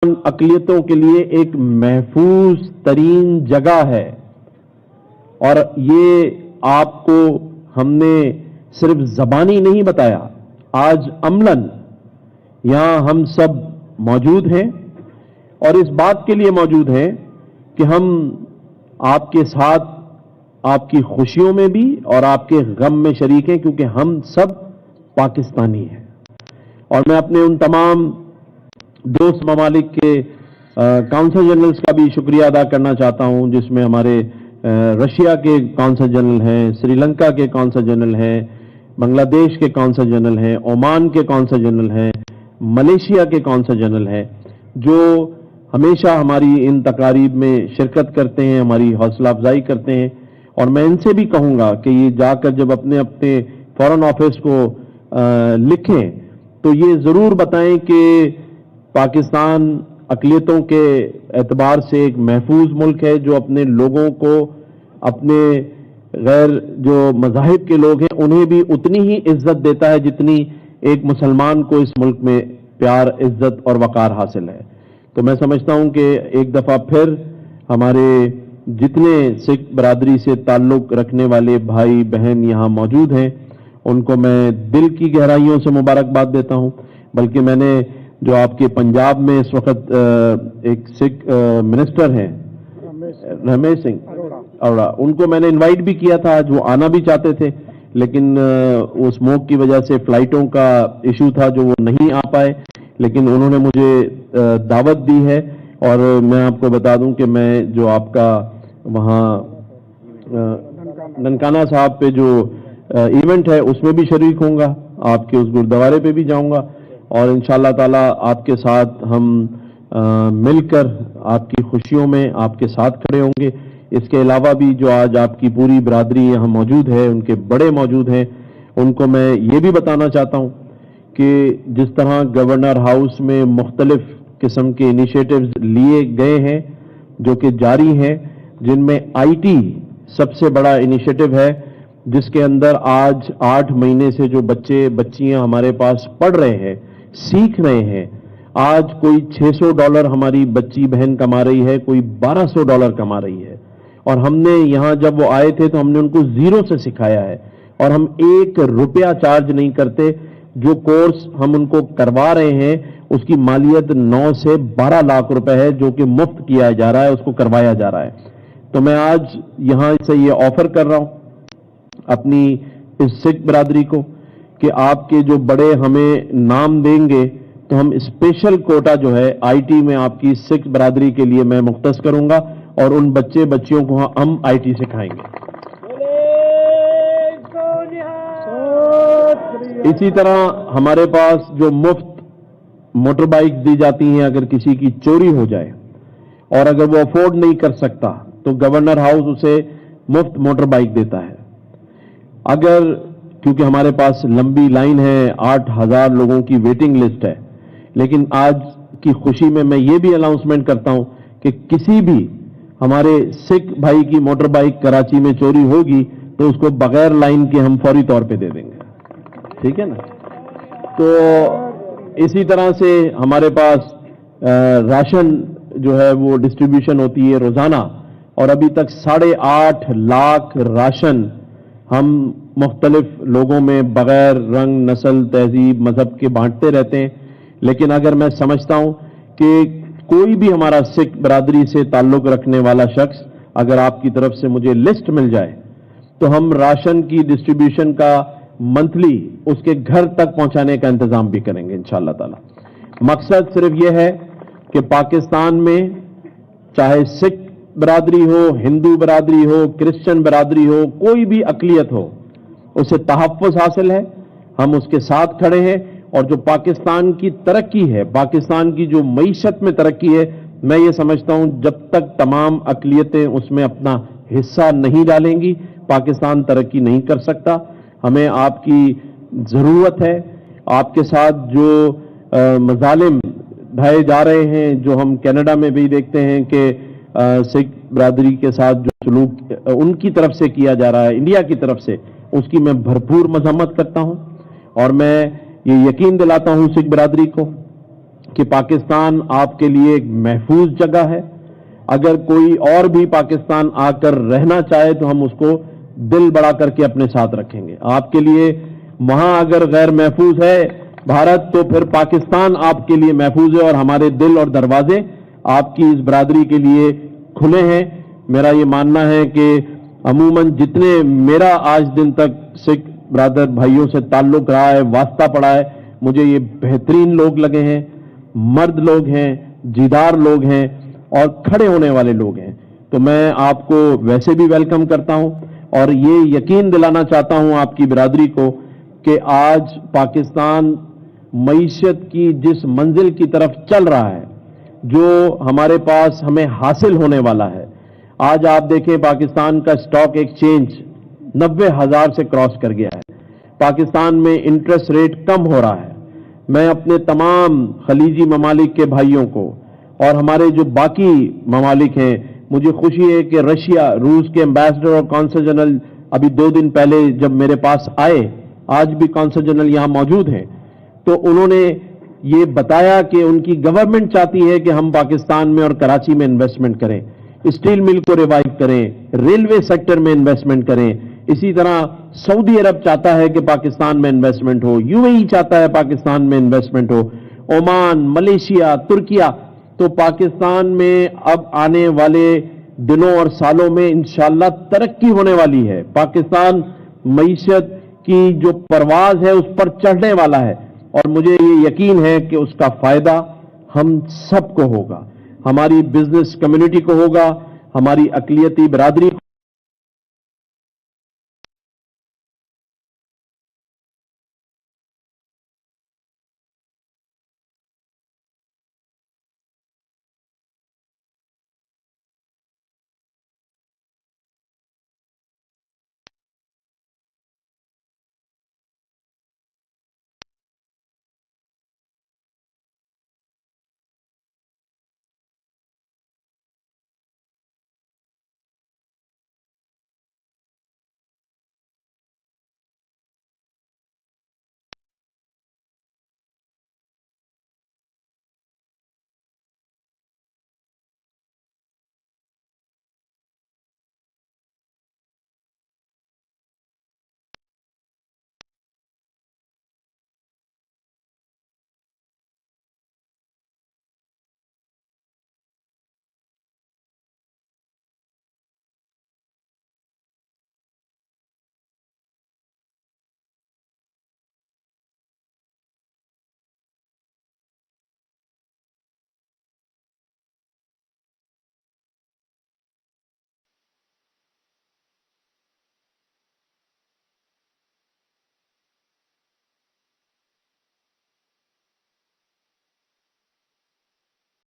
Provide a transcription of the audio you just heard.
اقلیتوں کے لیے ایک محفوظ ترین جگہ ہے، اور یہ آپ کو ہم نے صرف زبانی نہیں بتایا، آج عملاً یہاں ہم سب موجود ہیں اور اس بات کے لیے موجود ہیں کہ ہم آپ کے ساتھ آپ کی خوشیوں میں بھی اور آپ کے غم میں شریک ہیں، کیونکہ ہم سب پاکستانی ہیں۔ اور میں اپنے ان تمام دوست ممالک کے کونسل جنرلز کا بھی شکریہ ادا کرنا چاہتا ہوں، جس میں ہمارے رشیا کے کونسل جنرل ہیں، سری لنکا کے کونسل جنرل ہیں، بنگلہ دیش کے کونسل جنرل ہیں، عمان کے کونسل جنرل ہیں، ملیشیا کے کونسل جنرل ہیں، جو ہمیشہ ہماری ان تقاریب میں شرکت کرتے ہیں، ہماری حوصلہ افزائی کرتے ہیں۔ اور میں ان سے بھی کہوں گا کہ یہ جا کر جب اپنے فارن آفس کو لکھیں تو یہ ضرور بتائیں کہ پاکستان اقلیتوں کے اعتبار سے ایک محفوظ ملک ہے، جو اپنے لوگوں کو، اپنے غیر جو مذاہب کے لوگ ہیں انہیں بھی اتنی ہی عزت دیتا ہے جتنی ایک مسلمان کو اس ملک میں پیار، عزت اور وقار حاصل ہے۔ تو میں سمجھتا ہوں کہ ایک دفعہ پھر ہمارے جتنے سکھ برادری سے تعلق رکھنے والے بھائی بہن یہاں موجود ہیں ان کو میں دل کی گہرائیوں سے مبارکباد دیتا ہوں۔ بلکہ میں نے جو آپ کے پنجاب میں اس وقت ایک سکھ منسٹر ہیں رمیش سنگھ اروڑا، ان کو میں نے انوائٹ بھی کیا تھا، آج وہ آنا بھی چاہتے تھے لیکن اس اسموک کی وجہ سے فلائٹوں کا ایشو تھا جو وہ نہیں آ پائے، لیکن انہوں نے مجھے دعوت دی ہے۔ اور میں آپ کو بتا دوں کہ میں جو آپ کا وہاں ننکانہ صاحب پہ جو ایونٹ ہے اس میں بھی شریک ہوں گا، آپ کے اس گردوارے پہ بھی جاؤں گا، اور انشاءاللہ تعالی آپ کے ساتھ ہم مل کر آپ کی خوشیوں میں آپ کے ساتھ کھڑے ہوں گے۔ اس کے علاوہ بھی جو آج آپ کی پوری برادری یہاں موجود ہے، ان کے بڑے موجود ہیں، ان کو میں یہ بھی بتانا چاہتا ہوں کہ جس طرح گورنر ہاؤس میں مختلف قسم کے انیشیٹوز لیے گئے ہیں جو کہ جاری ہیں، جن میں آئی ٹی سب سے بڑا انیشیٹو ہے، جس کے اندر آج 8 مہینے سے جو بچے بچیاں ہمارے پاس پڑھ رہے ہیں، سیکھ رہے ہیں، آج کوئی $600 ہماری بچی بہن کما رہی ہے، کوئی $1200 کما رہی ہے۔ اور ہم نے یہاں جب وہ آئے تھے تو ہم نے ان کو زیرو سے سکھایا ہے، اور ہم $1 چارج نہیں کرتے۔ جو کورس ہم ان کو کروا رہے ہیں اس کی مالیت 9 سے 12 لاکھ روپے ہے، جو کہ مفت کیا جا رہا ہے، اس کو کروایا جا رہا ہے۔ تو میں آج یہاں سے یہ آفر کر رہا ہوں اپنی اس سکھ برادری کو کہ آپ کے جو بڑے ہمیں نام دیں گے تو ہم اسپیشل کوٹا جو ہے آئی ٹی میں آپ کی سکھ برادری کے لیے میں مختص کروں گا، اور ان بچے بچیوں کو ہم آئی ٹی سکھائیں گے۔ اسی طرح ہمارے پاس جو مفت موٹر بائک دی جاتی ہیں، اگر کسی کی چوری ہو جائے اور اگر وہ افورڈ نہیں کر سکتا تو گورنر ہاؤس اسے مفت موٹر بائک دیتا ہے۔ اگر کیونکہ ہمارے پاس لمبی لائن ہے، 8000 لوگوں کی ویٹنگ لسٹ ہے، لیکن آج کی خوشی میں یہ بھی اناؤنسمنٹ کرتا ہوں کہ کسی بھی ہمارے سکھ بھائی کی موٹر بائک کراچی میں چوری ہوگی تو اس کو بغیر لائن کے ہم فوری طور پہ دے دیں گے، ٹھیک ہے نا؟ تو اسی طرح سے ہمارے پاس راشن جو ہے وہ ڈسٹریبیوشن ہوتی ہے روزانہ، اور ابھی تک 8.5 لاکھ راشن ہم مختلف لوگوں میں بغیر رنگ، نسل، تہذیب، مذہب کے بانٹتے رہتے ہیں۔ لیکن اگر میں سمجھتا ہوں کہ کوئی بھی ہمارا سکھ برادری سے تعلق رکھنے والا شخص اگر آپ کی طرف سے مجھے لسٹ مل جائے تو ہم راشن کی ڈسٹریبیوشن کا منتھلی اس کے گھر تک پہنچانے کا انتظام بھی کریں گے انشاءاللہ تعالی۔ مقصد صرف یہ ہے کہ پاکستان میں چاہے سکھ برادری ہو، ہندو برادری ہو، کرسچن برادری ہو، کوئی بھی اقلیت ہو، اسے تحفظ حاصل ہے، ہم اس کے ساتھ کھڑے ہیں۔ اور جو پاکستان کی ترقی ہے، پاکستان کی جو معیشت میں ترقی ہے، میں یہ سمجھتا ہوں جب تک تمام اقلیتیں اس میں اپنا حصہ نہیں ڈالیں گی پاکستان ترقی نہیں کر سکتا۔ ہمیں آپ کی ضرورت ہے۔ آپ کے ساتھ جو مظالم ڈھائے جا رہے ہیں، جو ہم کینیڈا میں بھی دیکھتے ہیں کہ سکھ برادری کے ساتھ جو سلوک ان کی طرف سے کیا جا رہا ہے انڈیا کی طرف سے، اس کی میں بھرپور مذمت کرتا ہوں، اور میں یہ یقین دلاتا ہوں سکھ برادری کو کہ پاکستان آپ کے لیے ایک محفوظ جگہ ہے. اگر کوئی اور بھی پاکستان آ کر رہنا چاہے تو ہم اس کو دل بڑا کر کے اپنے ساتھ رکھیں گے. آپ کے لیے وہاں اگر غیر محفوظ ہے بھارت تو پھر پاکستان آپ کے لیے محفوظ ہے, اور ہمارے دل اور دروازے آپ کی اس برادری کے لیے کھلے ہیں. میرا یہ ماننا ہے کہ عموماً جتنے میرا آج دن تک سکھ برادر بھائیوں سے تعلق رہا ہے, واسطہ پڑا ہے, مجھے یہ بہترین لوگ لگے ہیں, مرد لوگ ہیں, جیدار لوگ ہیں اور کھڑے ہونے والے لوگ ہیں. تو میں آپ کو ویسے بھی ویلکم کرتا ہوں اور یہ یقین دلانا چاہتا ہوں آپ کی برادری کو کہ آج پاکستان معیشت کی جس منزل کی طرف چل رہا ہے, جو ہمارے پاس ہمیں حاصل ہونے والا ہے. آج آپ دیکھیں پاکستان کا اسٹاک ایکسچینج 90,000 سے کراس کر گیا ہے. پاکستان میں انٹرسٹ ریٹ کم ہو رہا ہے. میں اپنے تمام خلیجی ممالک کے بھائیوں کو اور ہمارے جو باقی ممالک ہیں, مجھے خوشی ہے کہ رشیا, روس کے ایمبیسڈر اور کونسل جنرل ابھی 2 دن پہلے جب میرے پاس آئے, آج بھی کونسل جنرل یہاں موجود ہیں, تو انہوں نے یہ بتایا کہ ان کی گورنمنٹ چاہتی ہے کہ ہم پاکستان میں اور کراچی میں انویسٹمنٹ کریں, اسٹیل مل کو ریوائیو کریں, ریلوے سیکٹر میں انویسٹمنٹ کریں. اسی طرح سعودی عرب چاہتا ہے کہ پاکستان میں انویسٹمنٹ ہو, یو اے ای چاہتا ہے پاکستان میں انویسٹمنٹ ہو, عمان, ملیشیا, ترکیہ. تو پاکستان میں اب آنے والے دنوں اور سالوں میں انشاءاللہ ترقی ہونے والی ہے. پاکستان معیشت کی جو پرواز ہے اس پر چڑھنے والا ہے, اور مجھے یہ یقین ہے کہ اس کا فائدہ ہم سب کو ہوگا, ہماری بزنس کمیونٹی کو ہوگا, ہماری اقلیتی برادری